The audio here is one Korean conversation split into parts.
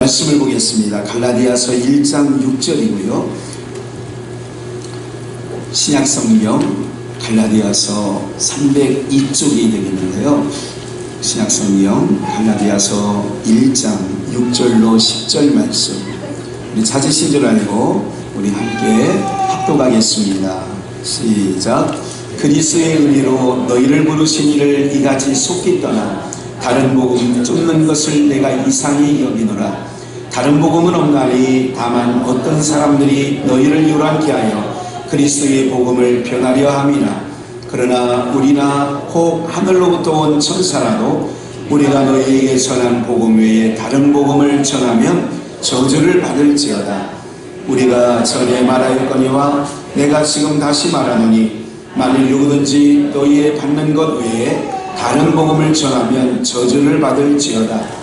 말씀을 보겠습니다. 갈라디아서 1장 6절이고요. 신약성경 갈라디아서 302쪽이 되겠는데요. 신약성경 갈라디아서 1장 6절로 10절 말씀, 우리 찾으신 줄 알고 우리 함께 합독하겠습니다. 시작. 그리스도의 은혜로 너희를 부르신 이를 이같이 속히 떠나 다른 복음 쫓는 것을 내가 이상히 여기노라. 다른 복음은 없나니 다만 어떤 사람들이 너희를 요란케 하여 그리스도의 복음을 변하려 함이라. 그러나 우리나 혹 하늘로부터 온 천사라도 우리가 너희에게 전한 복음 외에 다른 복음을 전하면 저주를 받을지어다. 우리가 전에 말하였거니와 내가 지금 다시 말하노니 만일 누구든지 너희의 받는 것 외에 다른 복음을 전하면 저주를 받을지어다.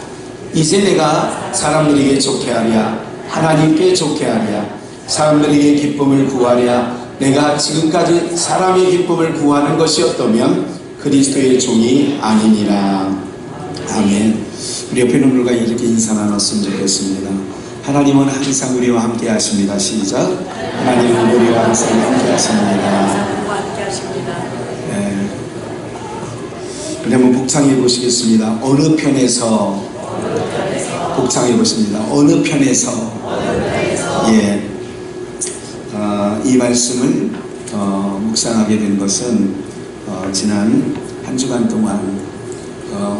이제 내가 사람들에게 좋게 하랴 하나님께 좋게 하랴 사람들에게 기쁨을 구하랴 내가 지금까지 사람의 기쁨을 구하는 것이었다면 그리스도의 종이 아니니라. 아멘. 우리 옆에 있는 분들과 이렇게 인사 나눴으면 좋겠습니다. 하나님은 항상 우리와 함께 하십니다. 시작. 하나님은 우리와 항상 함께 하십니다. 네. 우리 한번 복창해 보시겠습니다. 어느 편에서 복창해 보십니다. 어느 편에서. 예. 이 말씀을 묵상하게 된 것은 지난 한 주간 동안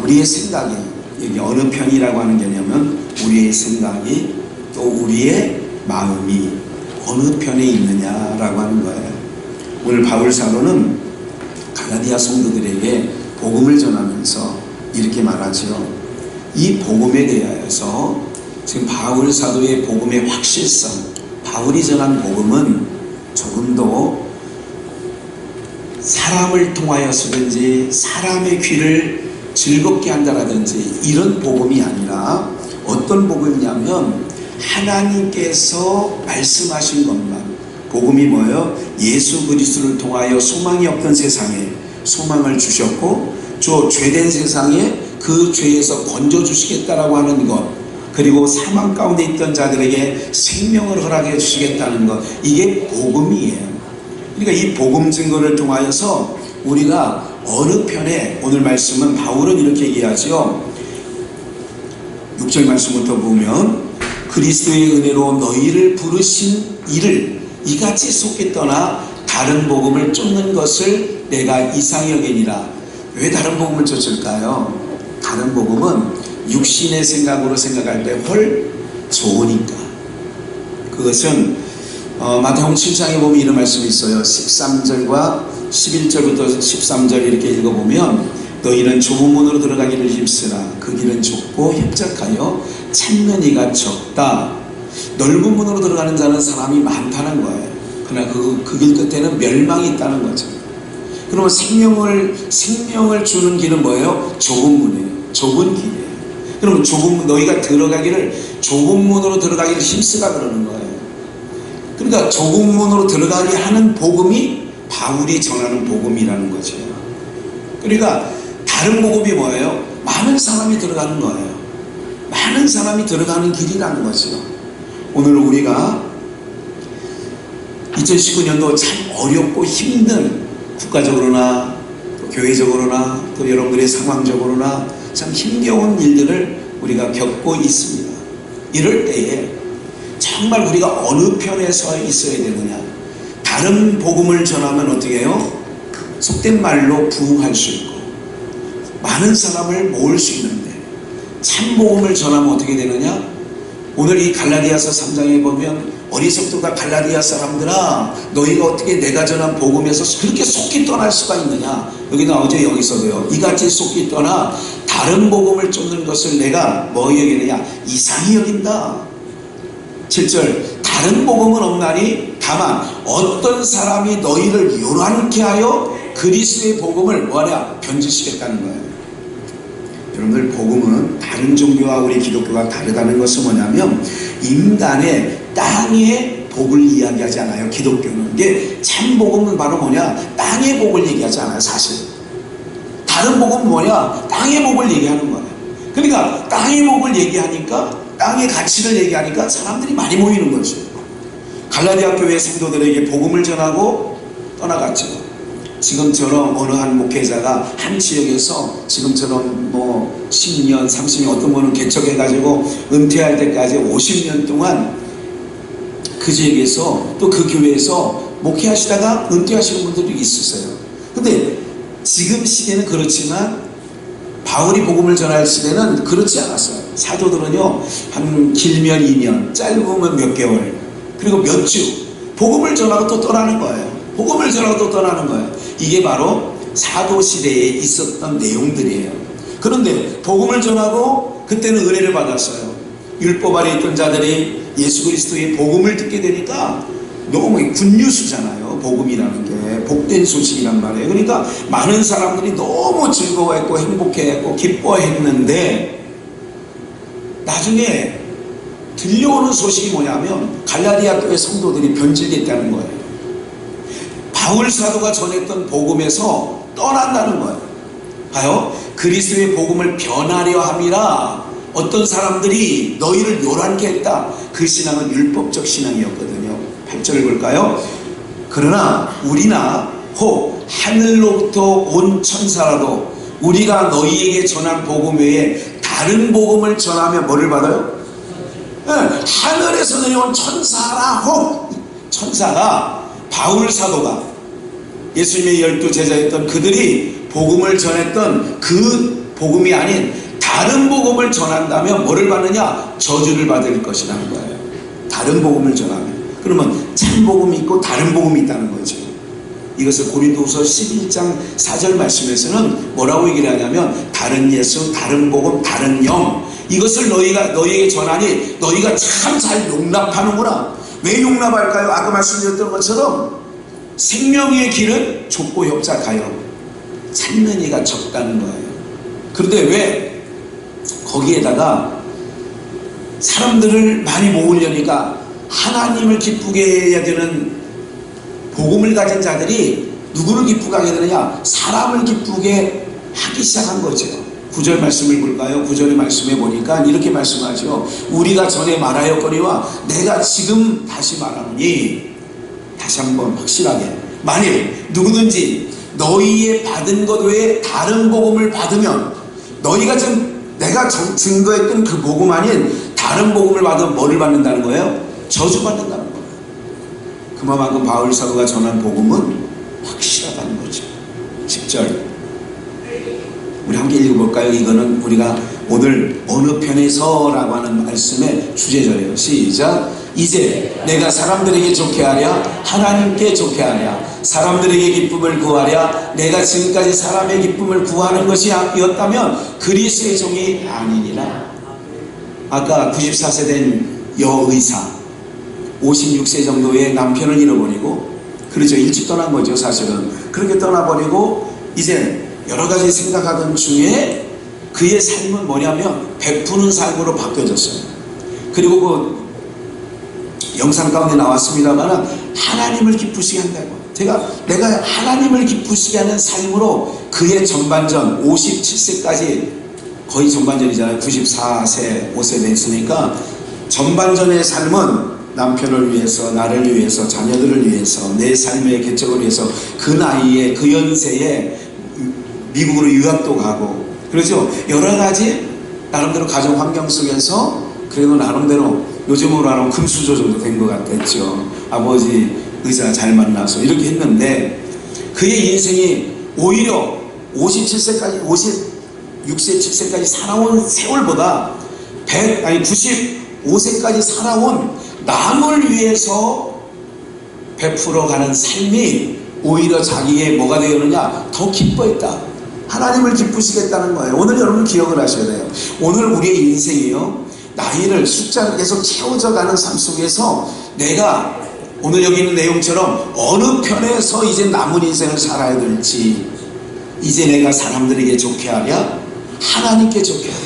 우리의 생각이, 여기 어느 편이라고 하는 개념은 우리의 생각이 또 우리의 마음이 어느 편에 있느냐라고 하는 거예요. 오늘 바울 사도는 갈라디아 성도들에게 복음을 전하면서 이렇게 말하죠. 이 복음에 대하여서 지금 바울 사도의 복음의 확실성, 바울이 전한 복음은 조금 더 사람을 통하여서든지 사람의 귀를 즐겁게 한다라든지 이런 복음이 아니라 어떤 복음이냐면 하나님께서 말씀하신 것만, 복음이 뭐예요? 예수 그리스도를 통하여 소망이 없던 세상에 소망을 주셨고 저 죄된 세상에 그 죄에서 건져주시겠다라고 하는 것, 그리고 사망 가운데 있던 자들에게 생명을 허락해 주시겠다는 것, 이게 복음이에요. 그러니까 이 복음 증거를 통하여서 우리가 어느 편에, 오늘 말씀은 바울은 이렇게 얘기하죠. 6절 말씀부터 보면 그리스도의 은혜로 너희를 부르신 이를 이같이 속히 떠나 다른 복음을 쫓는 것을 내가 이상히 여기니라. 왜 다른 복음을 쫓을까요? 다른 복음은 육신의 생각으로 생각할 때 훨 좋으니까. 그것은 마태복음 7장에 보면 이런 말씀이 있어요. 13절과 11절부터 13절 이렇게 읽어보면 너희는 좁은 문으로 들어가기를 힘쓰라. 그 길은 좁고 협착하여 찾는 이가 적다. 넓은 문으로 들어가는 자는 사람이 많다는 거예요. 그러나 그 길 끝에는 멸망이 있다는 거죠. 그러면 생명을 주는 길은 뭐예요? 좁은 문이에요. 좁은 길이에요. 그러면 너희가 들어가기를 좁은 문으로 들어가기를 힘쓰라 그러는 거예요. 그러니까 좁은 문으로 들어가게 하는 복음이 바울이 전하는 복음이라는 거죠. 그러니까 다른 복음이 뭐예요? 많은 사람이 들어가는 거예요. 많은 사람이 들어가는 길이라는 거죠. 오늘 우리가 2019년도 참 어렵고 힘든, 국가적으로나 또 교회적으로나 또 여러분들의 상황적으로나 참 힘겨운 일들을 우리가 겪고 있습니다. 이럴 때에 정말 우리가 어느 편에 서 있어야 되느냐. 다른 복음을 전하면 어떻게 해요? 속된 말로 부흥할 수 있고 많은 사람을 모을 수 있는데, 참 복음을 전하면 어떻게 되느냐? 오늘 이 갈라디아서 3장에 보면 어리석도다 갈라디아 사람들아, 너희가 어떻게 내가 전한 복음에서 그렇게 속히 떠날 수가 있느냐. 여기 나오죠. 여기서도요. 이같이 속히 떠나 다른 복음을 쫓는 것을 내가 뭐 여기느냐? 이상히 여긴다. 7절. 다른 복음은 없나니 다만 어떤 사람이 너희를 요란케 하여 그리스도의 복음을 뭐하냐? 변질시켰다는 거예요. 여러분들, 복음은 다른 종교와 우리 기독교가 다르다는 것은 뭐냐면 인간의 땅의 복을 이야기하지 않아요. 기독교는. 이게 참 복음은 바로 뭐냐? 땅의 복을 얘기하지 않아요. 사실 다른 복음은 뭐냐? 땅의 복을 얘기하는 거예요. 그러니까 땅의 복을 얘기하니까 땅의 가치를 얘기하니까 사람들이 많이 모이는 거죠. 갈라디아 교회 성도들에게 복음을 전하고 떠나갔죠. 지금처럼 어느 한 목회자가 한 지역에서 지금처럼 뭐 10년, 30년, 어떤 분은 개척해가지고 은퇴할 때까지 50년 동안 그 지역에서 또 그 교회에서 목회하시다가 은퇴하시는 분들이 있었어요. 근데 지금 시대는 그렇지만 바울이 복음을 전할 시대는 그렇지 않았어요. 사도들은요, 한 길면 2년, 짧으면 몇 개월, 그리고 몇 주 복음을 전하고 또 떠나는 거예요. 복음을 전하고 또 떠나는 거예요. 이게 바로 사도 시대에 있었던 내용들이에요. 그런데 복음을 전하고 그때는 은혜를 받았어요. 율법 아래 있던 자들이 예수 그리스도의 복음을 듣게 되니까 너무 굿뉴스잖아요. 복음이라는 게 복된 소식이란 말이에요. 그러니까 많은 사람들이 너무 즐거워했고 행복해했고 기뻐했는데 나중에 들려오는 소식이 뭐냐면 갈라디아 교회 성도들이 변질됐다는 거예요. 바울 사도가 전했던 복음에서 떠난다는 거예요. 봐요. 그리스도의 복음을 변하려 함이라 어떤 사람들이 너희를 요란케 했다. 그 신앙은 율법적 신앙이었거든요. 8절을 볼까요? 그러나 우리나 혹 하늘로부터 온 천사라도 우리가 너희에게 전한 복음 외에 다른 복음을 전하면 뭐를 받아요? 네, 하늘에서 내려온 천사라 혹 천사가 바울 사도가 예수님의 12 제자였던 그들이 복음을 전했던 그 복음이 아닌 다른 복음을 전한다면 뭐를 받느냐? 저주를 받을 것이라는 거예요. 다른 복음을 전하면. 그러면 참 복음이 있고 다른 복음이 있다는 거죠. 이것을 고린도후서 11장 4절 말씀에서는 뭐라고 얘기를 하냐면 다른 예수, 다른 복음, 다른 영, 이것을 너희에게 전하니 너희가 참 잘 용납하는구나. 왜 용납할까요? 아까 말씀드렸던 것처럼 생명의 길은 좁고 협착하여 찾는 이가 적다는 거예요. 그런데 왜 거기에다가 사람들을 많이 모으려니까 하나님을 기쁘게 해야 되는 복음을 가진 자들이 누구를 기쁘게 하게 되느냐? 사람을 기쁘게 하기 시작한 거죠. 9절 말씀을 볼까요? 9절의 말씀에 보니까 이렇게 말씀하죠. 우리가 전에 말하였거니와 내가 지금 다시 말하노니, 다시 한번 확실하게, 만일 누구든지 너희의 받은 것 외에 다른 복음을 받으면 너희가 지금 내가 증거했던 그 복음 아닌 다른 복음을 받으면 뭐를 받는다는 거예요? 저주받는다는 거예요. 그만큼 바울 사도가 전한 복음은 확실하다는 거죠. 10절 우리 함께 읽어볼까요? 이거는 우리가 오늘 어느 편에서라고 하는 말씀의 주제절이에요. 시작. 이제 내가 사람들에게 좋게 하랴 하나님께 좋게 하랴 사람들에게 기쁨을 구하랴 내가 지금까지 사람의 기쁨을 구하는 것이었다면 그리스도의 종이 아니니라. 아까 94세 된 여의사 56세 정도의 남편을 잃어버리고, 그렇죠, 일찍 떠난 거죠 사실은. 그렇게 떠나버리고 이제 여러 가지 생각하던 중에 그의 삶은 뭐냐면 베푸는 삶으로 바뀌어졌어요. 그리고 그 영상 가운데 나왔습니다만 하나님을 기쁘시게 한다고. 내가 하나님을 기쁘시게 하는 삶으로 그의 전반전 57세까지 거의 전반전이잖아요. 94세 5세 됐으니까 전반전의 삶은 남편을 위해서, 나를 위해서, 자녀들을 위해서, 내 삶의 개척을 위해서 그 나이에 그 연세에 미국으로 유학도 가고, 그렇죠. 여러 가지 나름대로 가정 환경 속에서 그래도 나름대로 요즘으로 하면 금수저 정도 된 것 같았죠. 아버지 의사 잘 만나서 이렇게 했는데 그의 인생이 오히려 57세까지 56세 7세까지 살아온 세월보다 95세까지 살아온 남을 위해서 베풀어가는 삶이 오히려 자기의 뭐가 되었느냐? 더 기뻐했다. 하나님을 기쁘시겠다는 거예요. 오늘 여러분 기억을 하셔야 돼요. 오늘 우리의 인생이요, 나이를 숫자를 계속 채워져 가는 삶 속에서 내가 오늘 여기 있는 내용처럼 어느 편에서 이제 남은 인생을 살아야 될지, 이제 내가 사람들에게 좋게 하랴 하나님께 좋게 하랴.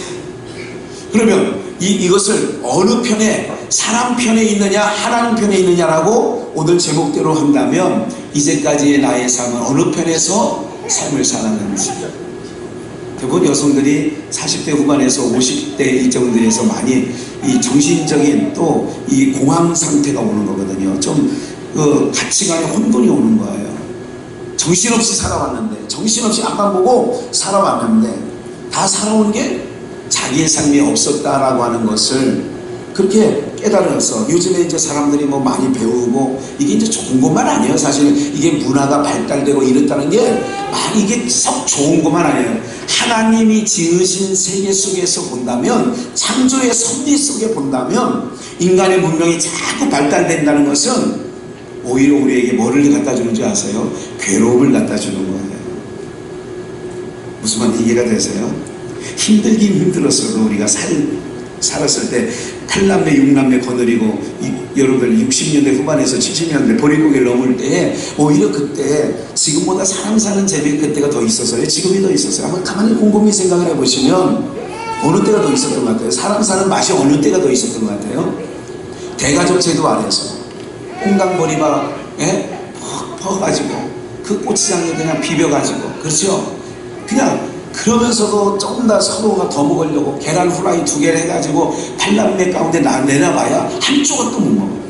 그러면 이것을 어느 편에, 사람 편에 있느냐 하나님 편에 있느냐라고 오늘 제목대로 한다면 이제까지의 나의 삶은 어느 편에서 삶을 살았는지, 대부분 여성들이 40대 후반에서 50대 이정도 돼서 많이 이 정신적인 또 이 공황 상태가 오는 거거든요. 좀 그 가치관에 혼돈이 오는 거예요. 정신없이 살아왔는데, 정신없이 앞만 보고 살아왔는데, 다 살아온 게 자기의 삶이 없었다라고 하는 것을 그렇게 깨달아서 요즘에 이제 사람들이 뭐 많이 배우고 이게 이제 좋은 것만 아니에요. 사실 이게 문화가 발달되고 이랬다는 게 이게 썩 좋은 것만 아니에요. 하나님이 지으신 세계 속에서 본다면, 창조의 섭리 속에 본다면 인간의 문명이 자꾸 발달된다는 것은 오히려 우리에게 뭐를 갖다 주는 줄 아세요? 괴로움을 갖다 주는 거예요. 무슨 말 이해가 되세요? 힘들긴 힘들었어도 우리가 살았을 때 8남매 6남매 거느리고 여러분들 60년대 후반에서 70년대 보릿고개를 넘을 때에 오히려 그때 지금보다 사람 사는 재미가 그때가 더 있었어요. 지금이 더 있었어요. 한번 가만히 곰곰이 생각을 해보시면 어느 때가 더 있었던 것 같아요? 사람 사는 맛이 어느 때가 더 있었던 것 같아요? 대가족 제도 안에서 콩강보리밥 퍽 퍼가지고 그 고추장에 그냥 비벼가지고, 그렇죠? 그냥 그러면서도 조금 더 서로가 더 먹으려고 계란 후라이 2개를 해가지고 8남매 가운데 내놔봐야 한 조각도 못 먹어요.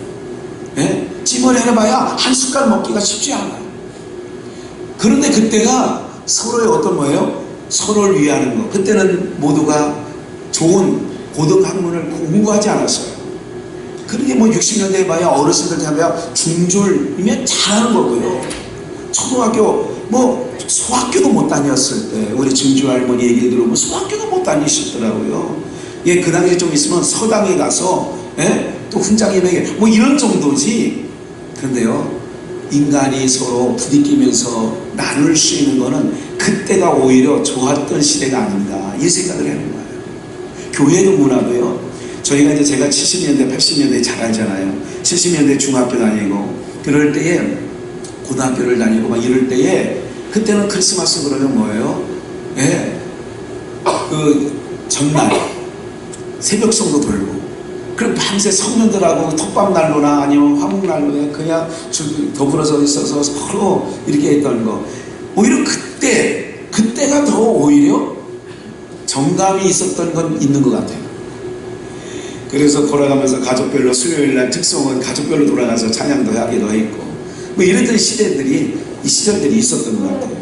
찜을 해봐야 한 숟갈 먹기가 쉽지 않아요. 그런데 그때가 서로의 어떤 뭐예요? 서로를 위하는 거. 그때는 모두가 좋은 고등학문을 공부하지 않았어요. 그러게 뭐 60년대에 봐야 어르신들 잡아야 중졸이면 잘하는 거고요. 초등학교 뭐 소학교도 못 다녔을 때 우리 증조 할머니 얘기를 들어보면 소학교도 못 다니시더라고요. 예, 그 당시에 좀 있으면 서당에 가서 또 훈장님에게 뭐 이런 정도지. 그런데요, 인간이 서로 부딪히면서 나눌 수 있는 거는 그때가 오히려 좋았던 시대가 아닌가, 이 생각을 하는 거예요. 교회도 문화도요. 저희가 이제 제가 70년대 80년대 잘 알잖아요. 70년대 중학교 다니고 그럴 때에 고등학교를 다니고 막 이럴 때에 그때는 크리스마스 그러면 뭐예요? 그 전날 새벽성도 돌고, 그럼 밤새 성년들하고 톱밥난로나 아니면 화목난로에 그냥 더불어서 있어서 서로 이렇게 했던 거. 오히려 그때가 더 오히려 정감이 있었던 건 있는 것 같아요. 그래서 돌아가면서 가족별로 수요일날 특송은 가족별로 돌아가서 찬양도 하기도 했고 뭐 이랬던 시대들이, 이 시절들이 있었던 것 같아요.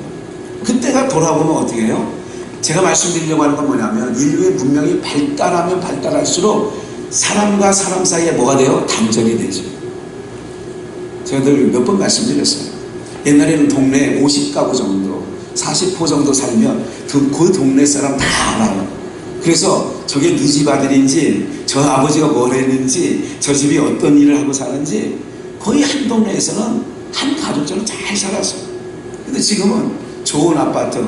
그때가 돌아보면 어떻게 해요? 제가 말씀드리려고 하는 건 뭐냐면, 인류의 문명이 발달하면 발달할수록 사람과 사람 사이에 뭐가 돼요? 단절이 되죠. 제가 늘 몇 번 말씀드렸어요. 옛날에는 동네에 50가구 정도, 40호 정도 살면 그 동네 사람 다 알아요. 그래서 저게 네 집 아들인지, 저 아버지가 뭘 했는지, 저 집이 어떤 일을 하고 사는지 거의 한 동네에서는 한 가족처럼 잘 살았어요. 근데 지금은 좋은 아파트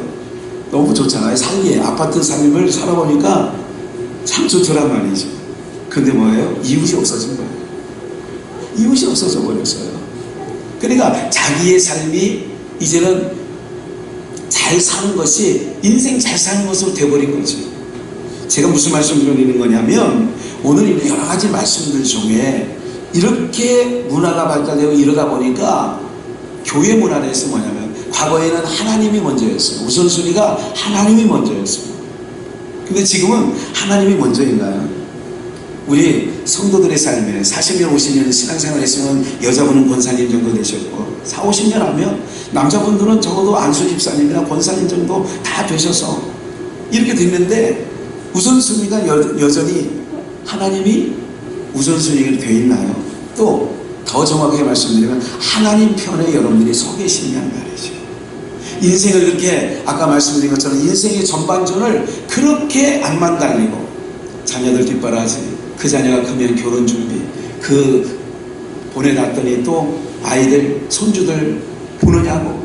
너무 좋잖아요. 살기에 아파트 삶을 살아보니까 참 좋더란 말이죠. 근데 뭐예요? 이웃이 없어진 거예요. 이웃이 없어져 버렸어요. 그러니까 자기의 삶이 이제는 잘 사는 것이 인생 잘 사는 것으로 돼버린 거지. 제가 무슨 말씀을 드리는 거냐면, 오늘 여러 가지 말씀들 중에 이렇게 문화가 발달되고 이러다 보니까 교회 문화에서 뭐냐면, 과거에는 하나님이 먼저였어요. 우선순위가 하나님이 먼저였어요. 근데 지금은 하나님이 먼저인가요? 우리 성도들의 삶에 40년 50년 신앙생활 했으면 여자분은 권사님 정도 되셨고, 4, 50년 하면 남자분들은 적어도 안수 집사님이나 권사님 정도 다 되셔서 이렇게 됐는데, 우선순위가 여전히 하나님이 우선순위가 되어 있나요? 또 더 정확하게 말씀드리면 하나님 편에 여러분들이 서 계시냐는 말이죠. 인생을 그렇게 아까 말씀드린 것처럼 인생의 전반전을 그렇게 앞만 달리고, 자녀들 뒷바라지, 그 자녀가 크면 결혼 준비, 그 보내놨더니 또 아이들 손주들 보느냐고,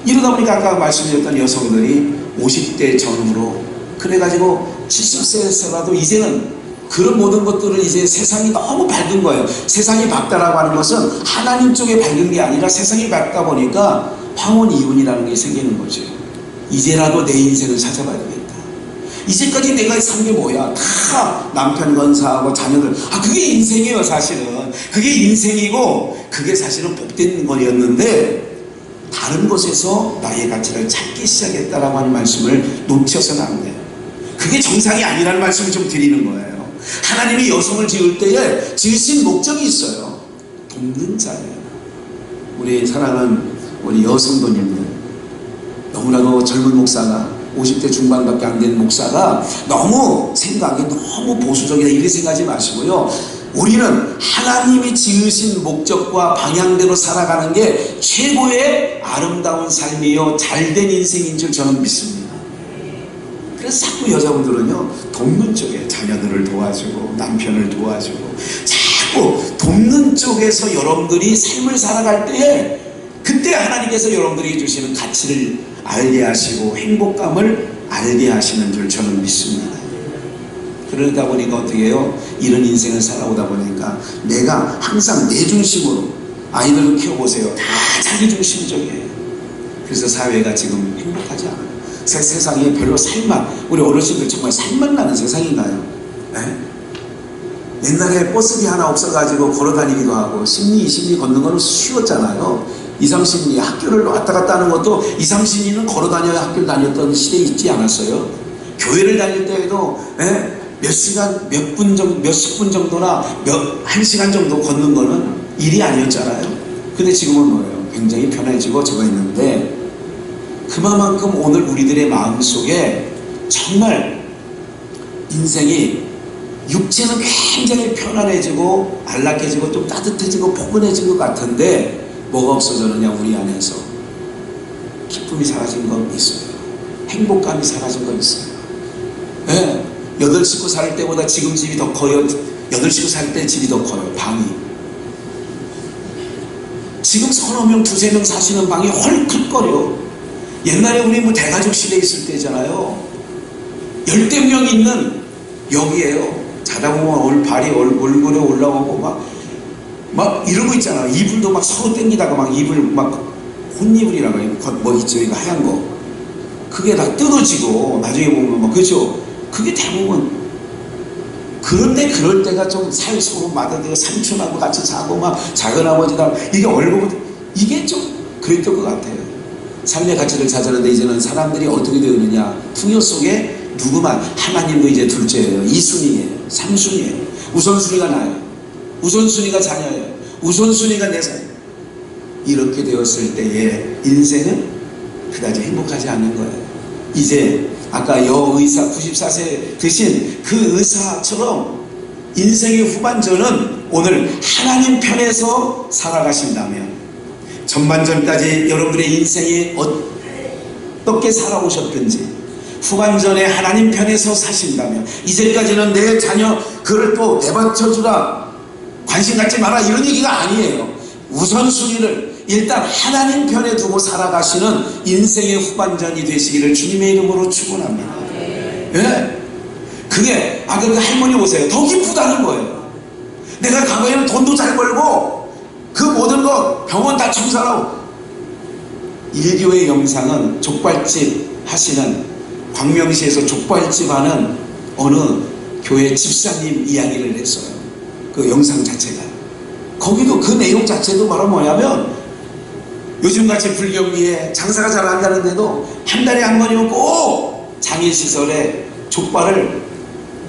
이러다 보니까 아까 말씀드렸던 여성들이 50대 전후로 그래가지고 70세에서라도 이제는 그런 모든 것들을 이제 세상이 너무 밝은 거예요. 세상이 밝다라고 하는 것은 하나님 쪽에 밝은 게 아니라 세상이 밝다 보니까 황혼이혼이라는 게 생기는 거죠. 이제라도 내 인생을 찾아봐야 되겠다. 이제까지 내가 산 게 뭐야? 다 남편 건사하고 자녀들. 그게 인생이에요, 사실은. 그게 인생이고, 그게 사실은 복된 거였는데, 다른 곳에서 나의 가치를 찾기 시작했다라고 하는 말씀을 놓쳐서는 안 돼요. 그게 정상이 아니라는 말씀을 좀 드리는 거예요. 하나님이 여성을 지을 때에 지으신 목적이 있어요. 돕는 자예요. 우리 사랑하는 우리 여성도님들, 너무나도 젊은 목사가 50대 중반밖에 안 된 목사가 너무 생각이 너무 보수적이다 이렇게 생각하지 마시고요. 우리는 하나님이 지으신 목적과 방향대로 살아가는 게 최고의 아름다운 삶이요 잘된 인생인 줄 저는 믿습니다. 그래서 자꾸 여자분들은요 돕는 쪽에 자녀들을 도와주고 남편을 도와주고 자꾸 돕는 쪽에서 여러분들이 삶을 살아갈 때에 그때 하나님께서 여러분들에게 주시는 가치를 알게 하시고 행복감을 알게 하시는 줄 저는 믿습니다. 그러다 보니까 어떻게 해요? 이런 인생을 살아오다 보니까 내가 항상 내 중심으로 아이들을 키워보세요. 다 자기 중심적이에요. 그래서 사회가 지금 행복하지 않아요. 세상에 별로 살만, 우리 어르신들 정말 살만 나는 세상인가요? 네? 옛날에 버스비 하나 없어가지고 걸어다니기도 하고 10리, 20리 걷는 거는 쉬웠잖아요. 2, 30리 학교를 왔다 갔다 하는 것도 2, 30리는 걸어다녀야 학교를 다녔던 시대에 있지 않았어요? 교회를 다닐 때에도 몇 시간, 몇십 분 정도나 한 시간 정도 걷는 거는 일이 아니었잖아요. 근데 지금은 뭐예요? 굉장히 편해지고 저거 있는데 그만큼 오늘 우리들의 마음속에 정말 인생이 육체는 굉장히 편안해지고 안락해지고 좀 따뜻해지고 포근해진 것 같은데 뭐가 없어졌느냐? 우리 안에서 기쁨이 사라진 건 있어요. 행복감이 사라진 건 있어요. 네. 8식구 살 때보다 지금 집이 더 커요. 8식구 살 때 집이 더 커요. 방이. 지금 서너 명, 두세 명 사시는 방이 헐클거려. 옛날에 우리 뭐 대가족 시대에 있을 때잖아요. 10명 있는 여기에요. 자다 보면 발이 얼굴에 올라오고 막 이러고 있잖아요. 이불도 막 서로 땡기다가 막 이불 막 혼이불이라고 해요. 뭐 있죠? 이거 하얀 거. 그게 다 뜯어지고 나중에 보면 막 그죠? 그게 대부분. 그런데 그럴 때가 좀 서로 맞아들고 삼촌하고 같이 자고 막 작은아버지랑 이게 얼굴 이게 좀 그랬던 것 같아요. 삶의 가치를 찾았는데 이제는 사람들이 어떻게 되느냐? 풍요 속에 누구만 하나님도 이제 둘째예요. 2순위예요. 3순위예요. 우선순위가 나요. 우선순위가 자녀예요. 우선순위가 내 삶. 이렇게 되었을 때의 인생은 그다지 행복하지 않는 거예요. 이제 아까 여의사 94세 드신 그 의사처럼 인생의 후반전은 오늘 하나님 편에서 살아가신다면 전반전까지 여러분들의 인생이 어떻게 살아오셨든지 후반전에 하나님 편에서 사신다면 이제까지는 내 자녀 그를 또 내바쳐주라 관심 갖지 마라 이런 얘기가 아니에요. 우선순위를 일단 하나님 편에 두고 살아가시는 인생의 후반전이 되시기를 주님의 이름으로 축원합니다. 예? 그게 아까 그 할머니 보세요. 더 기쁘다는 거예요. 내가 과거에는 돈도 잘 벌고 그 모든 거 병원 다 청소하고 일교의 영상은 족발집 하시는 광명시에서 족발집 하는 어느 교회 집사님 이야기를 했어요. 그 영상 자체가 거기도 그 내용 자체도 바로 뭐냐면 요즘같이 불경기에 장사가 잘 안 되는데도 한 달에 한 번이면 꼭 장애시설에 족발을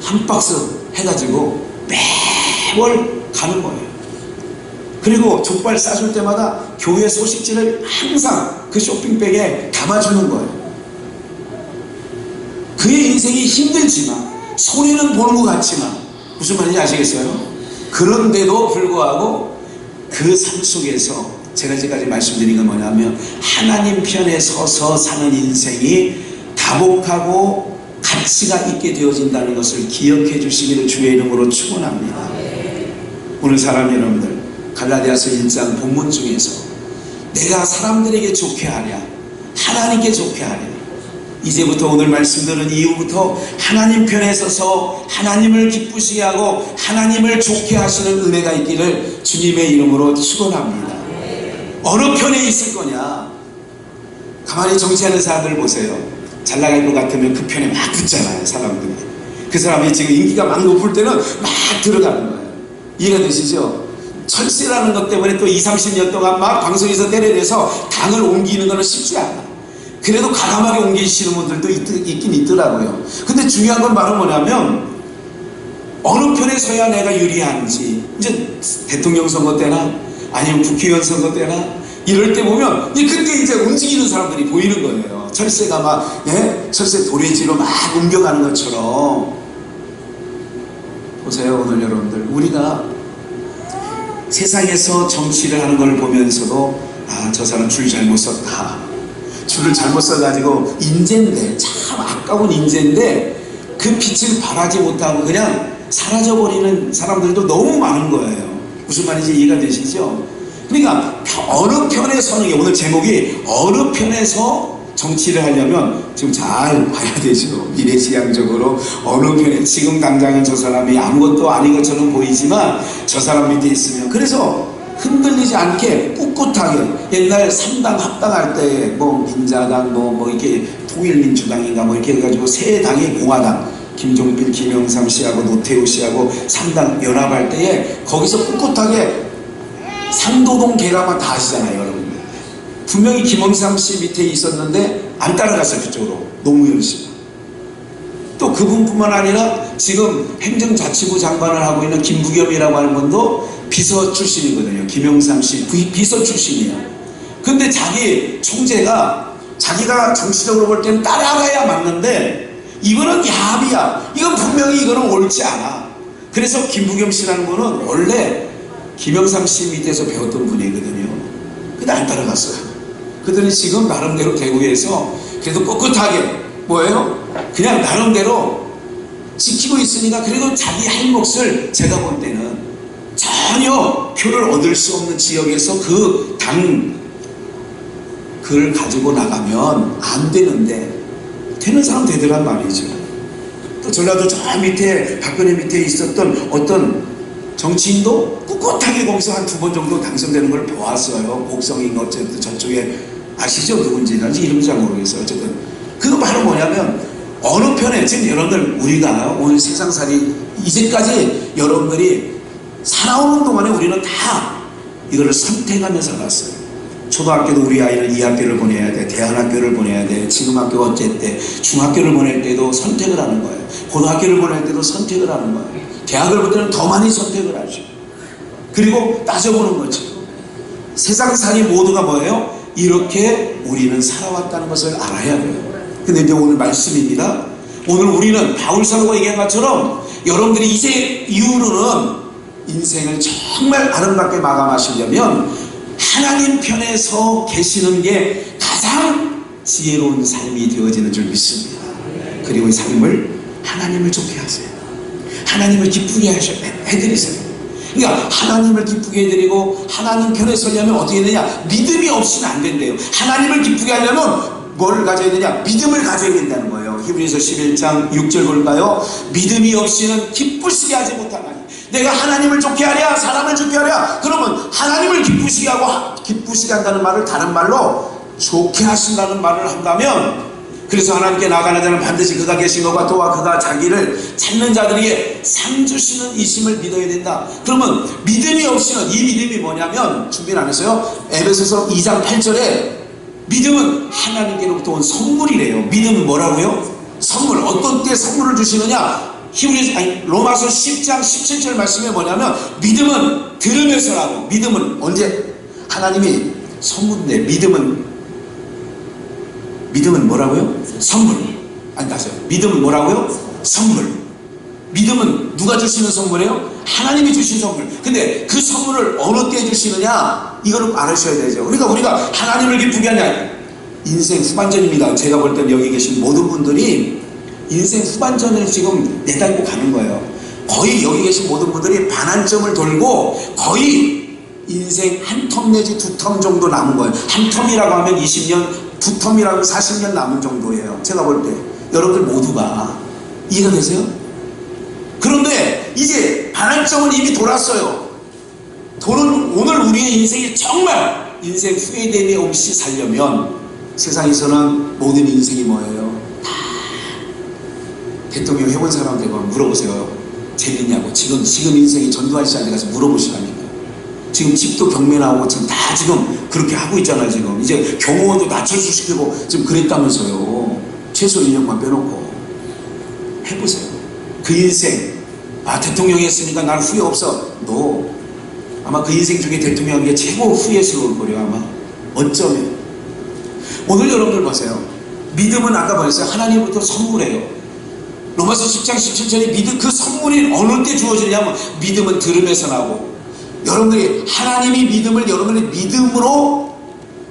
한 박스 해가지고 매월 가는 거예요. 그리고 족발 싸줄 때마다 교회 소식지를 항상 그 쇼핑백에 담아주는 거예요. 그의 인생이 힘들지만 손해는 보는 것 같지만 무슨 말인지 아시겠어요? 그런데도 불구하고 그 삶 속에서 제가 지금까지 말씀드린 건 뭐냐면 하나님 편에 서서 사는 인생이 다복하고 가치가 있게 되어진다는 것을 기억해 주시기를 주의 이름으로 축원합니다. 오늘 사람 여러분들 갈라디아서 1장 본문 중에서 내가 사람들에게 좋게 하랴 하나님께 좋게 하랴 이제부터 오늘 말씀 들은 이후부터 하나님 편에 서서 하나님을 기쁘시게 하고 하나님을 좋게 하시는 은혜가 있기를 주님의 이름으로 축원합니다. 어느 편에 있을 거냐? 가만히 정치하는 사람들 보세요. 잘 나갈 것 같으면 그 편에 막 붙잖아요. 사람들이. 그 사람이 지금 인기가 막 높을 때는 막 들어가는 거예요. 이해가 되시죠? 철새라는 것 때문에 또 20, 30년 동안 막 방송에서 때려내서 당을 옮기는 것은 쉽지 않아. 그래도 과감하게 옮기시는 분들도 있긴 있더라고요. 근데 중요한 건 바로 뭐냐면 어느 편에 서야 내가 유리한지, 이제 대통령 선거 때나 아니면 국회의원 선거 때나 이럴 때 보면 그때 이제 움직이는 사람들이 보이는 거예요. 철새가 막 철새 도래지로 막 옮겨가는 것처럼. 보세요, 오늘 여러분들, 우리가 세상에서 정치를 하는 걸 보면서도 저 사람 줄 잘못 썼다, 줄을 잘못 써가지고 인재인데, 참 아까운 인재인데 그 빛을 발하지 못하고 그냥 사라져버리는 사람들도 너무 많은 거예요. 무슨 말인지 이해가 되시죠? 그러니까 어느 편에 서는 게, 오늘 제목이 어느 편에서 정치를 하려면 지금 잘 봐야 되죠. 미래지향적으로 어느 편에, 지금 당장은 저 사람이 아무것도 아닌 것처럼 보이지만 저 사람 밑에 있으면, 그래서 흔들리지 않게 꿋꿋하게, 옛날 3당 합당할 때 뭐 민자당 뭐 이렇게 통일민주당인가 뭐 이렇게 해가지고 세 당이 공화당, 김종필, 김영삼 씨하고 노태우 씨하고 3당 연합할 때에 거기서 꿋꿋하게 상도동 계라만 다 아시잖아요, 여러분. 분명히 김영삼 씨 밑에 있었는데 안 따라갔어요, 그쪽으로. 노무현 씨. 또 그분뿐만 아니라 지금 행정자치부 장관을 하고 있는 김부겸이라고 하는 분도 비서 출신이거든요. 김영삼 씨 비서 출신이에요. 근데 자기 총재가 자기가 정치적으로 볼 때는 따라가야 맞는데 이거는 야합이야, 이건 분명히 이거는 옳지 않아. 그래서 김부겸 씨라는 분은 원래 김영삼 씨 밑에서 배웠던 분이거든요. 근데 안 따라갔어요. 그들은 지금 나름대로 대구에서 그래도 꿋꿋하게 뭐예요? 그냥 나름대로 지키고 있으니까, 그래도 자기 할 몫을, 제가 볼 때는 전혀 표를 얻을 수 없는 지역에서 그걸 가지고 나가면 안 되는데 되는 사람 되더란 말이죠. 또 전라도 저 밑에 박근혜 밑에 있었던 어떤 정치인도 꿋꿋하게 거기서 한 2번 정도 당선되는 걸 보았어요. 곡성인가 어쨌든 저쪽에, 아시죠? 누군지 난 이름도 잘 모르겠어요. 어쨌든 그거 바로 뭐냐면 어느 편에, 지금 여러분들 우리가 오늘 세상살이 이제까지 여러분들이 살아오는 동안에 우리는 다 이거를 선택하며 살았어요. 초등학교도 우리 아이는 이 학교를 보내야 돼, 대안학교를 보내야 돼, 지금 학교가 어쨌대, 중학교를 보낼 때도 선택을 하는 거예요. 고등학교를 보낼 때도 선택을 하는 거예요. 대학을 볼 때는 더 많이 선택을 하죠. 그리고 따져보는 거죠. 세상살이 모두가 뭐예요? 이렇게 우리는 살아왔다는 것을 알아야 돼요. 근데 이제 오늘 말씀입니다. 오늘 우리는 바울사도가 얘기한 것처럼 여러분들이 이제 이후로는 인생을 정말 아름답게 마감하시려면 하나님 편에서 계시는 게 가장 지혜로운 삶이 되어지는 줄 믿습니다. 그리고 이 삶을 하나님을 좋게 하세요. 하나님을 기쁘게 해드리세요. 그러니까 하나님을 기쁘게 해드리고 하나님 편에 서려면 어떻게 되냐? 믿음이 없이는 안 된대요. 하나님을 기쁘게 하려면 뭘 가져야 되냐? 믿음을 가져야 된다는 거예요. 히브리서 11장 6절 볼까요? 믿음이 없이는 기쁘시게 하지 못하나니. 내가 하나님을 좋게 하랴, 사람을 좋게 하랴, 그러면 하나님을 기쁘시게 하고, 기쁘시게 한다는 말을 다른 말로 좋게 하신다는 말을 한다면, 그래서 하나님께 나아가는 자는 반드시 그가 계신 것과 또한 그가 자기를 찾는 자들에게 상 주시는 이심을 믿어야 된다. 그러면 믿음이 없이는, 이 믿음이 뭐냐면, 준비를 안 했어요? 에베소서 2장 8절에 믿음은 하나님께로부터 온 선물이래요. 믿음은 뭐라고요? 선물. 어떤 때 선물을 주시느냐? 로마서 10장 17절 말씀에 뭐냐면, 믿음은 들으면서라고. 믿음은 언제? 하나님이 선물인데, 믿음은 뭐라고요? 선물. 아니, 다시요. 믿음은 뭐라고요? 선물. 믿음은 누가 주시는 선물이에요? 하나님이 주신 선물. 근데 그 선물을 어느 때 주시느냐? 이거를 알으셔야 되죠. 그러니까 우리가 하나님을 기쁘게 하냐? 인생 후반전입니다. 제가 볼 때는 여기 계신 모든 분들이 인생 후반전을 지금 내달고 가는 거예요. 거의 여기 계신 모든 분들이 반환점을 돌고 거의 인생 한 텀 내지 2텀 정도 남은 거예요. 한 텀이라고 하면 20년, 2텀이라고 하면 40년 남은 정도예요. 제가 볼 때. 여러분들 모두가 이해가 되세요? 그런데 이제 반환점은 이미 돌았어요. 오늘 우리의 인생이 정말 인생 후회됨이 없이 살려면 세상에서는 모든 인생이 뭐예요? 다 대통령 해본 사람한테 물어보세요. 재밌냐고. 지금 인생이 전두환 씨한테 가서 물어보시라니까. 지금 집도 경매 나오고 지금 다 지금 그렇게 하고 있잖아요. 지금 이제 경호원도 낮춰서 시키고 지금 그랬다면서요. 최소 1년만 빼놓고 해보세요. 그 인생, 대통령이 했으니까 난 후회 없어. 너 아마 그 인생 중에 대통령한 게 최고 후회스러울 거예요. 아마 어쩌면. 오늘 여러분들 보세요. 믿음은 아까 말했어요. 하나님부터 선물이에요. 로마서 10장 17절에 믿음, 그 선물이 어느 때 주어지냐면 믿음은 들음에서 나고, 여러분들이 하나님이 믿음을 여러분의 믿음으로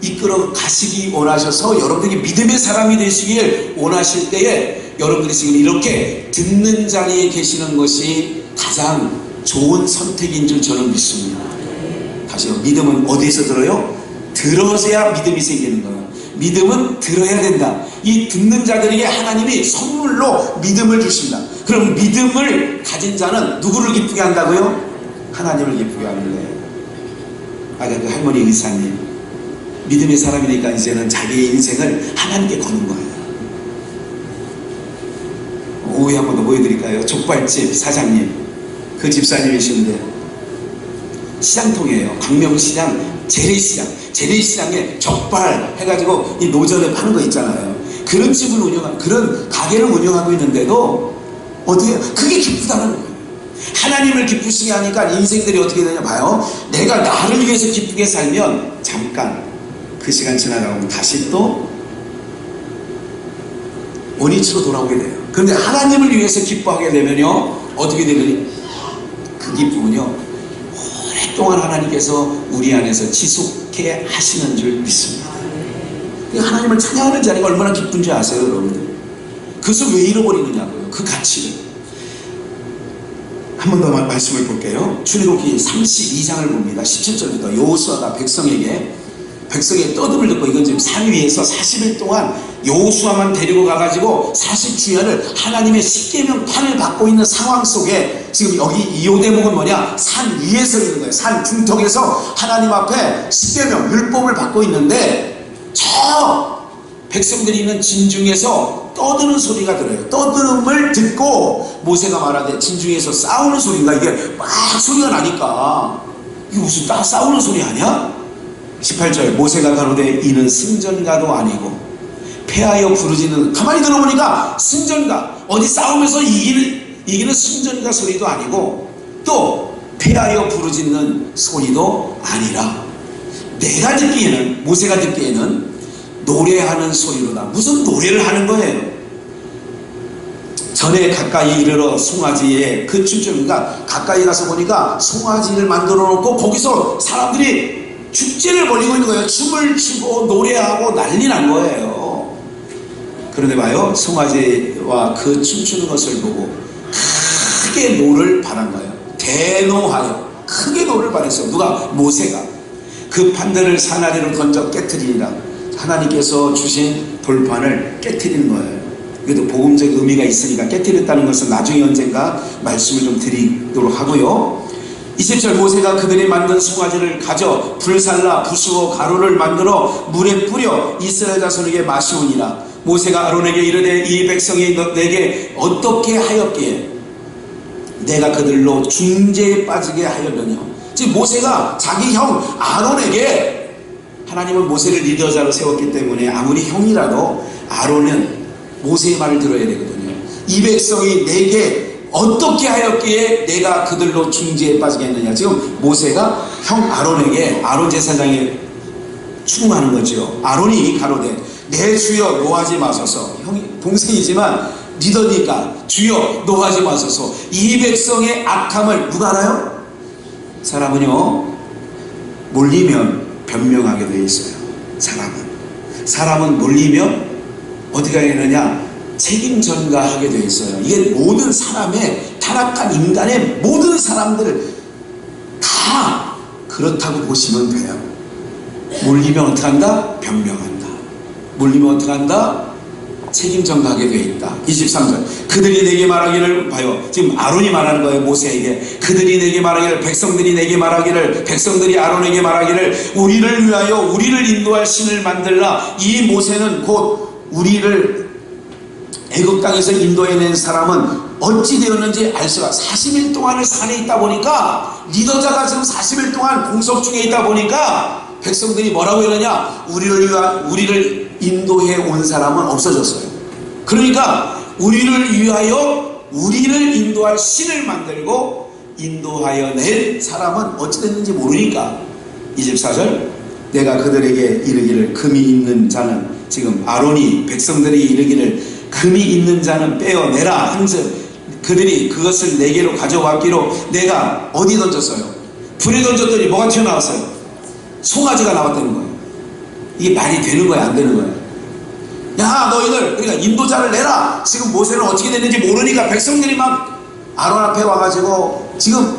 이끌어 가시기 원하셔서 여러분들이 믿음의 사람이 되시길 원하실 때에 여러분들이 지금 이렇게 듣는 자리에 계시는 것이 가장 좋은 선택인 줄 저는 믿습니다. 다시요. 믿음은 어디에서 들어요? 들어서야 믿음이 생기는 거예요. 믿음은 들어야 된다. 이 듣는 자들에게 하나님이 선물로 믿음을 주십니다. 그럼 믿음을 가진 자는 누구를 기쁘게 한다고요? 하나님을 기쁘게 하는 거예요. 아까 그 할머니 의사님, 믿음의 사람이니까 이제는 자기의 인생을 하나님께 거는 거예요. 오후에 한 번 더 보여드릴까요? 족발집 사장님, 그 집사님이신데 시장통이에요. 광명시장 재래시장에 족발 해가지고 이 노점에 파는 거 있잖아요. 그런 집을 그런 가게를 운영하고 있는데도 어떻게 그게 기쁘다는 거예요. 하나님을 기쁘시게 하니까 인생들이 어떻게 되냐 봐요. 내가 나를 위해서 기쁘게 살면 잠깐 그 시간 지나가고 다시 또 원위치로 돌아오게 돼요. 그런데 하나님을 위해서 기뻐하게 되면요, 어떻게 되면 그 기쁨은요, 오랫동안 하나님께서 우리 안에서 지속해 하시는 줄 믿습니다. 하나님을 찬양하는 자리가 얼마나 기쁜지 아세요, 여러분들? 그것을 왜 잃어버리느냐고요, 그 가치를. 한 번 더 말씀을 볼게요. 출애굽기 32장을 봅니다. 17절부터 여호수아가 백성의 떠듬을 듣고, 이건 지금 산 위에서 40일 동안 여호수아만 데리고 가가지고 40주년을 하나님의 십계명 판을 받고 있는 상황 속에 지금 여기 이 대목은 뭐냐? 산 위에서 있는 거예요. 산 중턱에서 하나님 앞에 십계명 율법을 받고 있는데 저 백성들이 있는 진중에서 떠드는 소리가 들어요. 떠드는 듣고 모세가 말하되, 진중에서 싸우는 소리가 이게 막 소리가 나니까 이게 무슨 딱 싸우는 소리 아니야? 18절 모세가 가로되 이는 승전가도 아니고 패하여 부르짖는, 가만히 들어보니까 승전가, 어디 싸우면서 이기는 승전가 소리도 아니고 또 패하여 부르짖는 소리도 아니라 내가 듣기에는, 모세가 듣기에는 노래하는 소리로다. 무슨 노래를 하는 거예요? 전에 가까이 이르러 송아지에 그 춤추니까 가까이 가서 보니까 송아지를 만들어 놓고 거기서 사람들이 축제를 벌이고 있는 거예요. 춤을 추고 노래하고 난리 난 거예요. 그런데 봐요, 송아지와 그 춤추는 것을 보고 크게 노를 바란 거예요. 대노하여 크게 노를 바랬어요. 누가? 모세가. 그 판들을 산 아래로 던져 깨트리니라. 하나님께서 주신 돌판을 깨트리는 거예요. 그래도 복음적 의미가 있으니까 깨트렸다는 것은 나중에 언젠가 말씀을 좀 드리도록 하고요. 20절 모세가 그들이 만든 송아지를 가져 불살라 부수어 가루를 만들어 물에 뿌려 이스라엘 자손에게 마시우니라. 모세가 아론에게 이르되 이 백성이 내게 어떻게 하였기에 내가 그들로 중재에 빠지게 하였느냐. 즉 모세가 자기 형 아론에게, 하나님은 모세를 리더자로 세웠기 때문에 아무리 형이라도 아론은 모세의 말을 들어야 되거든요. 이 백성이 내게 어떻게 하였기에 내가 그들로 중지에 빠지겠느냐. 지금 모세가 형 아론에게, 아론 제사장에 추궁하는 거죠. 아론이 가로되 내 주여 노하지 마소서. 형이 동생이지만 리더니까 주여 노하지 마소서. 이 백성의 악함을 누가 알아요? 사람은요, 몰리면 변명하게 되어 있어요. 사람은 몰리면 어떻게 하느냐? 책임 전가하게 되어 있어요. 이게 모든 사람의, 타락한 인간의 모든 사람들 다 그렇다고 보시면 돼요. 몰리면 어떻게 한다? 변명한다. 몰리면 어떻게 한다? 책임 전가하게 되어 있다. 23절 그들이 내게 말하기를, 봐요, 지금 아론이 말하는 거예요. 모세에게 그들이 내게 말하기를, 백성들이 내게 말하기를, 백성들이 아론에게 말하기를 우리를 위하여 우리를 인도할 신을 만들라. 이 모세는 곧 우리를 애굽 땅에서 인도해낸 사람은 어찌 되었는지 알 수가 40일 동안을 산에 있다 보니까 리더자가 지금 40일 동안 공석 중에 있다 보니까 백성들이 뭐라고 이러냐? 우리를 인도해 온 사람은 없어졌어요. 그러니까 우리를 위하여 우리를 인도할 신을 만들고 인도하여 낸 사람은 어찌 됐는지 모르니까 24절 내가 그들에게 이르기를 금이 있는 자는 지금 아론이 백성들이 이르기를 금이 있는 자는 빼어내라 한즉 그들이 그것을 내게로 가져왔기로 내가 어디 던졌어요? 불에 던졌더니 뭐가 튀어나왔어요? 송아지가 나왔다는 거예요. 이게 말이 되는 거야 안 되는 거야? 야 너희들 그러니까 인도자를 내라. 지금 모세는 어떻게 됐는지 모르니까 백성들이 막 아론 앞에 와가지고 지금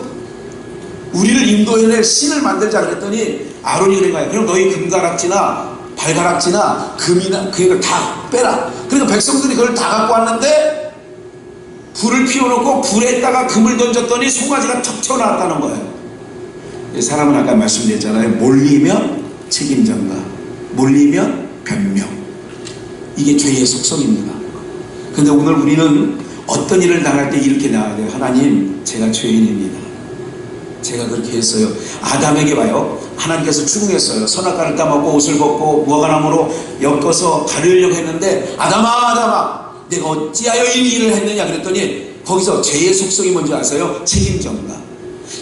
우리를 인도해낼 신을 만들자 그랬더니 아론이 그런 거야. 그럼 너희 금가락지나 발가락지나 금이나 그걸 다 빼라. 그러니까 백성들이 그걸 다 갖고 왔는데 불을 피워놓고 불에다가 금을 던졌더니 송아지가 턱 튀어나왔다는 거예요. 사람은 아까 말씀드렸잖아요. 몰리면 책임전가, 몰리면 변명. 이게 죄의 속성입니다. 근데 오늘 우리는 어떤 일을 당할 때 이렇게 나와야 돼요. 하나님, 제가 죄인입니다. 제가 그렇게 했어요. 아담에게 봐요. 하나님께서 추궁했어요. 선악과를 따먹고 옷을 벗고 무화과나무로 엮어서 가르려고 했는데 아담아 내가 어찌하여 이 일을 했느냐 그랬더니 거기서 죄의 속성이 뭔지 아세요? 책임전가.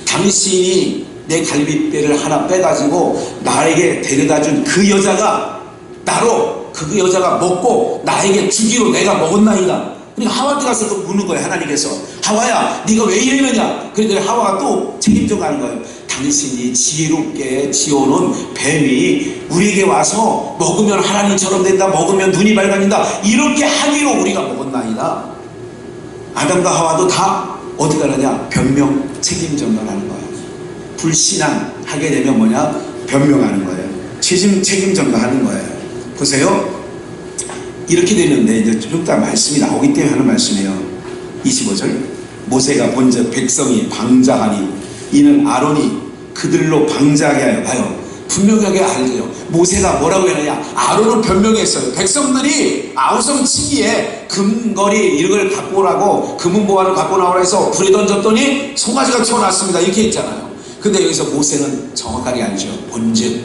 당신이 내 갈빗대를 하나 빼가지고 나에게 데려다준 그 여자가 나로 그 여자가 먹고 나에게 주기로 내가 먹었나이다. 그러니까 하와한테 가서 또 묻는 거예요. 하나님께서 하와야 네가 왜 이랬느냐. 그랬더니 하와가 또 책임져 가는 거예요. 당신이 지혜롭게 지어놓은 뱀이 우리에게 와서 먹으면 하나님처럼 된다, 먹으면 눈이 밝아진다 이렇게 하기로 우리가 먹었나이다. 아담과 하와도 다 어디 가느냐? 변명 책임전가하는 거예요. 불신앙하게 되면 뭐냐? 변명하는 거예요. 책임전가하는 거예요. 보세요. 이렇게 되는데 이제 좀 이따 말씀이 나오기 때문에 하는 말씀이에요. 25절 모세가 본즉 백성이 방자하니 이는 아론이 그들로 방자하게 하여 봐요. 분명하게 알죠. 모세가 뭐라고 했느냐? 아론은 변명했어요. 백성들이 아우성치기에 금거리 이걸 갖고 오라고 금은보화를 갖고 나오라 해서 불에 던졌더니 송아지가 튀어나왔습니다. 이렇게 했잖아요. 근데 여기서 모세는 정확하게 알죠. 본즉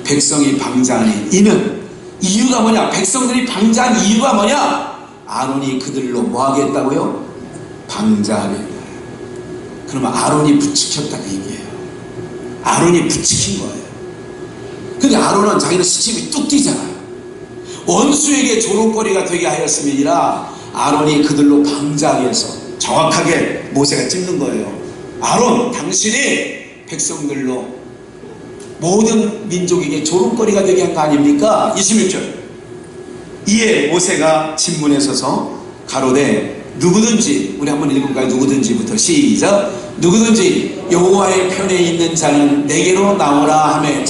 백성이 방자하니 이는 이유가 뭐냐? 백성들이 방자한 이유가 뭐냐? 아론이 그들로 뭐하게 했다고요? 방자하게 했다. 그러면 아론이 부추겼다 그 얘기예요. 아론이 부추긴 거예요. 근데 아론은 자기는 시침이 뚝 뛰잖아요. 원수에게 조롱거리가 되게 하였음이니라 아론이 그들로 방자하게 해서 정확하게 모세가 찝는 거예요. 아론 당신이 백성들로 모든 민족에게 조롱거리가 되게 한 거 아닙니까? 21절 이에 모세가 진문에 서서 가로되 누구든지 우리 한번 읽어볼까요? 누구든지부터 시작. 누구든지 여호와의 편에 있는 자는 내게로 나오라 하매.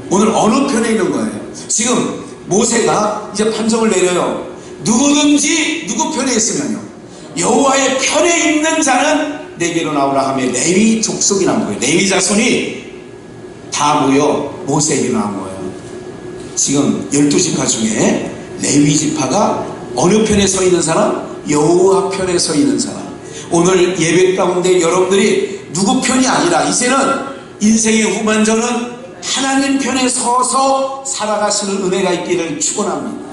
오늘 어느 편에 있는 거예요? 지금 모세가 이제 판정을 내려요. 누구든지 누구 편에 있으면요 여호와의 편에 있는 자는 내게로 나오라 하며 레위 족속이 나온 거예요. 레위 자손이 다 모여 모세에게 나온 거예요. 지금 12지파 중에 레위 지파가 어느 편에 서 있는 사람? 여호와 편에 서 있는 사람. 오늘 예배 가운데 여러분들이 누구 편이 아니라 이제는 인생의 후반전은 하나님 편에 서서 살아가시는 은혜가 있기를 축원합니다.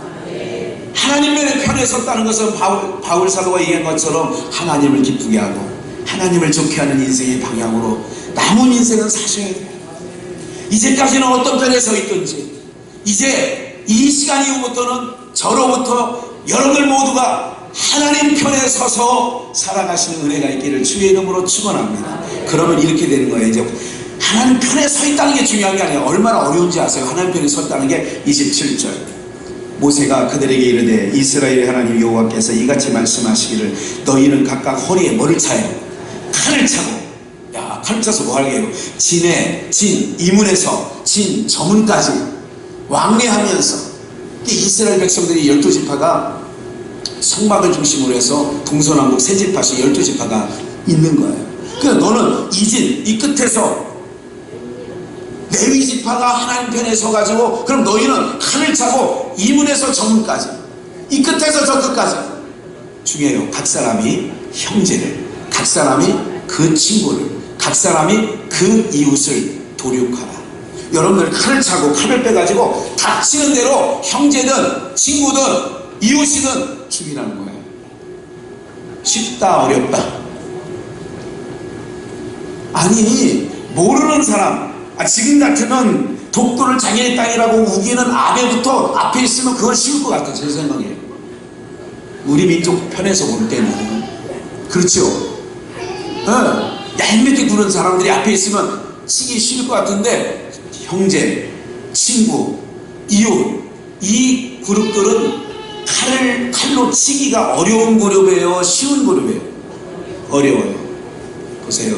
하나님의 편에 섰다는 것은 바울 사도가 얘기한 것처럼 하나님을 기쁘게 하고 하나님을 좋게 하는 인생의 방향으로 남은 인생은 사셔야 돼요. 이제까지는 어떤 편에 서 있든지 이제 이 시간 이후부터는 저로부터 여러분들 모두가 하나님 편에 서서 살아가시는 은혜가 있기를 주의 이름으로 축원합니다. 그러면 이렇게 되는 거예요. 이제 하나님 편에 서 있다는 게 중요한 게 아니에요. 얼마나 어려운지 아세요? 하나님 편에 섰다는 게 27절 모세가 그들에게 이르되 이스라엘의 하나님 여호와께서 이같이 말씀하시기를 너희는 각각 허리에 뭐를 차요? 칼을 차고. 야, 칼을 차서 뭐 하게 해요? 진에 진 이문에서 진 저문까지 왕래하면서 이스라엘 백성들이 12지파가 성막을 중심으로 해서 동서남북 세 지파씩 12지파가 있는 거예요. 그래서 너는 이 끝에서 레위 지파가 하나님 편에 서가지고 그럼 너희는 칼을 차고 이문에서 저문까지 이 끝에서 저 끝까지 중요해요. 각 사람이 형제를, 각 사람이 그 친구를, 각 사람이 그 이웃을 도륙하라. 여러분들 칼을 차고 칼을 빼가지고 닥치는 대로 형제든 친구든 이웃이든 죽이라는 거예요. 쉽다 어렵다? 아니, 모르는 사람, 지금 같으면 독도를 자기네 땅이라고 우기는 아베부터 앞에 있으면 그건 쉬울 것 같아요. 제 생각에. 우리 민족 편에서 볼 때는. 그렇죠? 얄밉게 구는 사람들이 앞에 있으면 치기 쉬울 것 같은데, 형제, 친구, 이웃, 이 그룹들은 칼로 치기가 어려운 그룹이에요? 쉬운 그룹이에요? 어려워요. 보세요.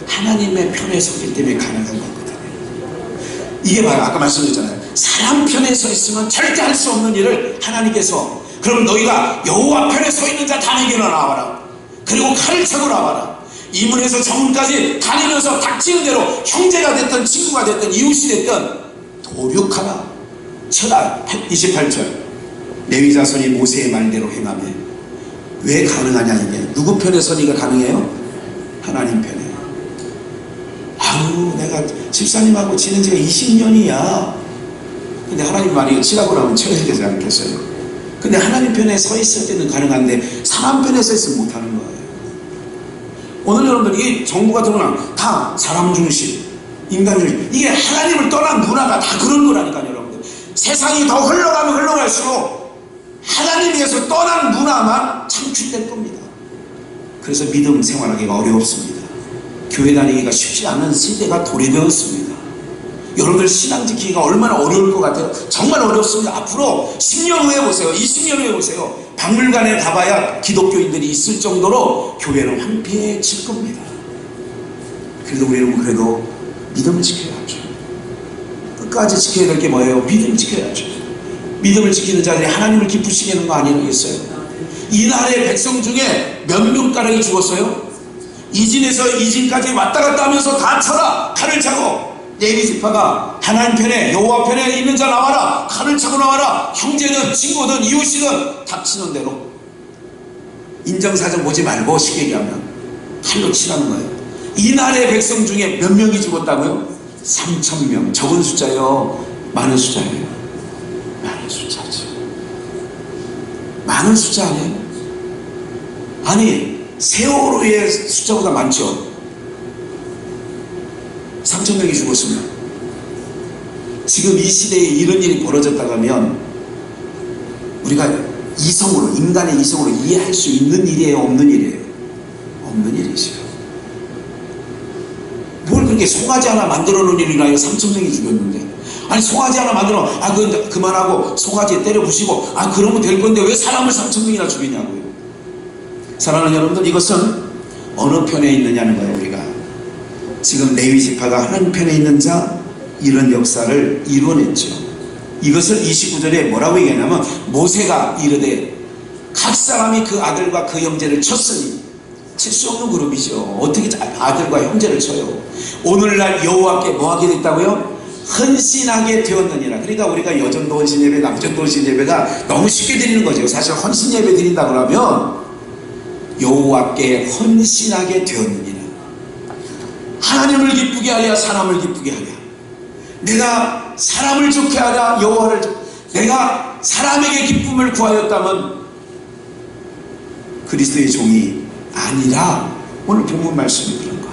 하나님의 편에 서기 때문에 가능한 거거든요. 이게 바로 아까 말씀드렸잖아요. 사람 편에 서 있으면 절대 할 수 없는 일을 하나님께서, 그럼 너희가 여호와 편에 서 있는 자 다 이겨라 나와라. 그리고 칼을 차고 나와라. 이 문에서 저 문까지 다니면서 닥치는 대로 형제가 됐든 친구가 됐든 이웃이 됐든 도륙하라. 쳐라. 28절. 레위 자손이 모세의 말대로 행하며. 왜 가능하냐 이게. 누구 편에 서니가 가능해요? 하나님 편에. 아유, 내가 집사님하고 지낸 지가 20년이야. 근데 하나님 말이 치라고 하면 쳐야 되지 않겠어요? 근데 하나님 편에 서 있을 때는 가능한데 사람 편에 서 있으면 못하는 거예요. 오늘 여러분들 이 정부 같은 거는 다 사람 중심, 인간 중심, 이게 하나님을 떠난 문화가 다 그런 거라니까요. 여러분들 세상이 더 흘러가면 흘러갈수록 하나님에서 떠난 문화만 창출될 겁니다. 그래서 믿음 생활하기가 어렵습니다. 교회 다니기가 쉽지 않은 시대가 도래되었습니다. 여러분들 신앙 지키기가 얼마나 어려울 것 같아요. 정말 어렵습니다. 앞으로 10년 후에 보세요. 20년 후에 보세요. 박물관에 가봐야 기독교인들이 있을 정도로 교회는 황폐해질 겁니다. 그래도 우리는 그래도 믿음을 지켜야죠. 끝까지 지켜야 될 게 뭐예요? 믿음을 지켜야죠. 믿음을 지키는 자들이 하나님을 기쁘시게 하는 거 아니겠어요? 이 나라의 백성 중에 몇 명가량이 죽었어요? 이진에서 이진까지 왔다 갔다 하면서 다 쳐라. 칼을 차고. 레위 지파가 하나님 편에 여호와 편에 있는 자 나와라. 칼을 차고 나와라. 형제든 친구든 이웃이든 닥치는 대로. 인정사정 보지 말고 쉽게 얘기하면 칼로 치라는 거예요. 이 나라의 백성 중에 몇 명이 죽었다고요? 3,000명. 적은 숫자요? 많은 숫자예요. 많은 숫자죠. 많은 숫자 아니에요? 아니, 세월호의 숫자보다 많죠. 3,000명이 죽었으면. 지금 이 시대에 이런 일이 벌어졌다고 하면 우리가 이성으로, 인간의 이성으로 이해할 수 있는 일이에요? 없는 일이에요? 없는 일이죠. 뭘 그렇게 송아지 하나 만들어 놓은 일이라요? 3,000명이 죽였는데. 아니, 송아지 하나 만들어, 그건 그만하고 송아지에 때려 부시고, 그러면 될 건데 왜 사람을 3,000명이나 죽이냐고요. 사랑하는 여러분들, 이것은 어느 편에 있느냐는 거예요. 우리가 지금 레위 지파가 하나님 편에 있는 자, 이런 역사를 이루어냈죠. 이것을 29절에 뭐라고 얘기하냐면, 모세가 이르되 각 사람이 그 아들과 그 형제를 쳤으니. 칠 수 없는 그룹이죠. 어떻게 아들과 형제를 쳐요? 오늘날 여호와께 뭐하게 됐다고요? 헌신하게 되었느니라. 그러니까 우리가 여전도 헌신 예배, 남전도 헌신 예배가 너무 쉽게 드리는 거죠. 사실 헌신 예배 드린다 그러면 여호와께 헌신하게 되었느니라. 하나님을 기쁘게 하랴 사람을 기쁘게 하랴. 내가 사람을 좋게 하랴 여호와를 내가 사람에게 기쁨을 구하였다면 그리스도의 종이 아니라 오늘 본문 말씀이 그런 거예요.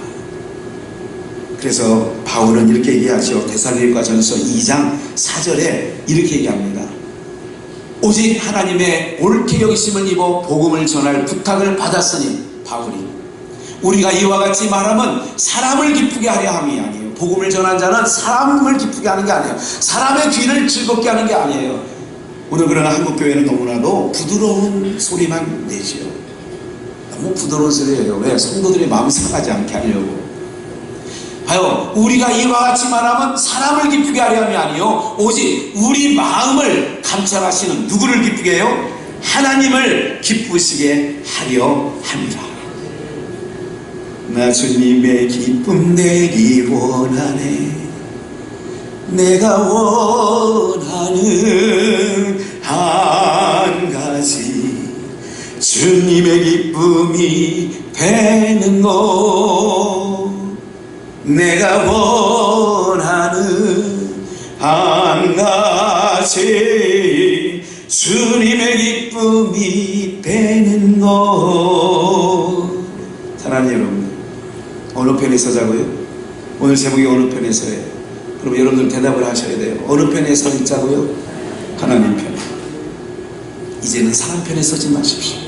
그래서 바울은 이렇게 얘기하죠. 데살로니가전서 2장 4절에 이렇게 얘기합니다. 오직 하나님의 옳게 여기심을 입어 복음을 전할 부탁을 받았으니, 바울이 우리가 이와 같이 말하면 사람을 기쁘게 하려 함이 아니에요. 복음을 전한 자는 사람을 기쁘게 하는 게 아니에요. 사람의 귀를 즐겁게 하는 게 아니에요. 오늘 그러나 한국교회는 너무나도 부드러운 소리만 내지요. 너무 부드러운 소리예요. 왜? 성도들의 마음 상하지 않게 하려고. 봐요. 우리가 이와 같이 말하면 사람을 기쁘게 하려 함이 아니요 오직 우리 마음을 감찰하시는 누구를 기쁘게 해요? 하나님을 기쁘시게 하려 합니다. 나 주님의 기쁨 되기 원하네. 내가 원하는 한 가지 주님의 기쁨이 배는 것, 내가 원하는 한 가지, 주님의 기쁨이 배는 것. 사랑하는 여러분, 어느 편에 서자고요? 오늘 제목이 어느 편에 서예요? 그럼 여러분들 대답을 하셔야 돼요. 어느 편에 서 있자고요? 하나님 편. 이제는 사람 편에 서지 마십시오.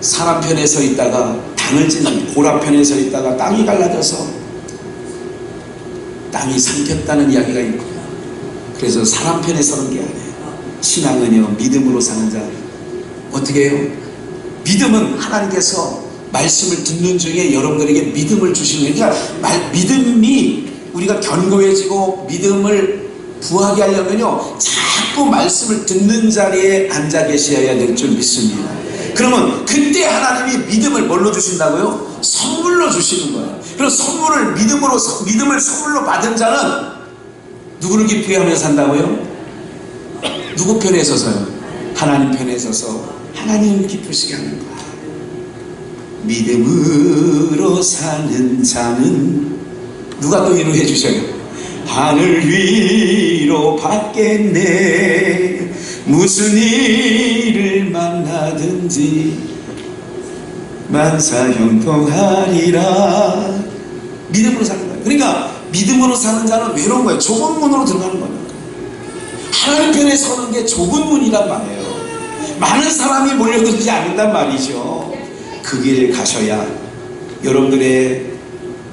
사람 편에 서 있다가 당을 지는, 고라 편에 서 있다가 땅이 갈라져서 땅이 삼켰다는 이야기가 있고, 그래서 사람 편에 서는 게 아니에요. 신앙은요, 믿음으로 사는 자. 어떻게 해요? 믿음은 하나님께서 말씀을 듣는 중에 여러분들에게 믿음을 주시는, 그러니까 믿음이 우리가 견고해지고 믿음을 부하게 하려면요, 자꾸 말씀을 듣는 자리에 앉아 계셔야 될 줄 믿습니다. 그러면 그때 하나님이 믿음을 뭘로 주신다고요? 선물로 주시는 거예요. 그럼 선물을 믿음을 선물로 받은 자는 누구를 기쁘게 하며 산다고요? 누구 편에 서서요? 하나님 편에 서서 하나님을 기쁘시게 하는 거예요. 믿음으로 사는 자는 누가 또 위로해 주셔요? 하늘 위로 받겠네. 무슨 일을 만나든지 만사형통하리라. 믿음으로 사는 거예요. 그러니까 믿음으로 사는 자는 외로운 거예요. 좁은 문으로 들어가는 거예요. 하나님 편에 서는 게 좁은 문이란 말이에요. 많은 사람이 몰려들지 않는단 말이죠. 그 길을 가셔야 여러분들의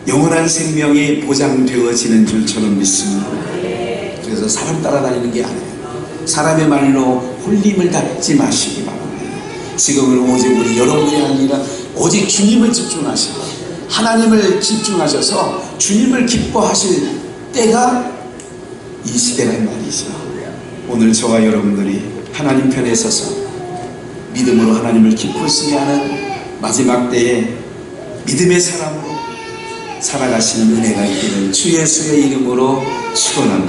영원한 생명이 보장되어지는 줄 저는 믿습니다. 그래서 사람 따라다니는 게 아니에요. 사람의 말로 홀림을 받지 마시기 바랍니다. 지금은 오직 우리 여러분이 아니라 오직 주님을 집중하시고 하나님을 집중하셔서 주님을 기뻐하실 때가 이 시대란 말이죠. 오늘 저와 여러분들이 하나님 편에 서서 믿음으로 하나님을 기쁘시게 하는 마지막 때에 믿음의 사람으로 살아가시는 은혜가 있기를 주 예수의 이름으로 축원합니다.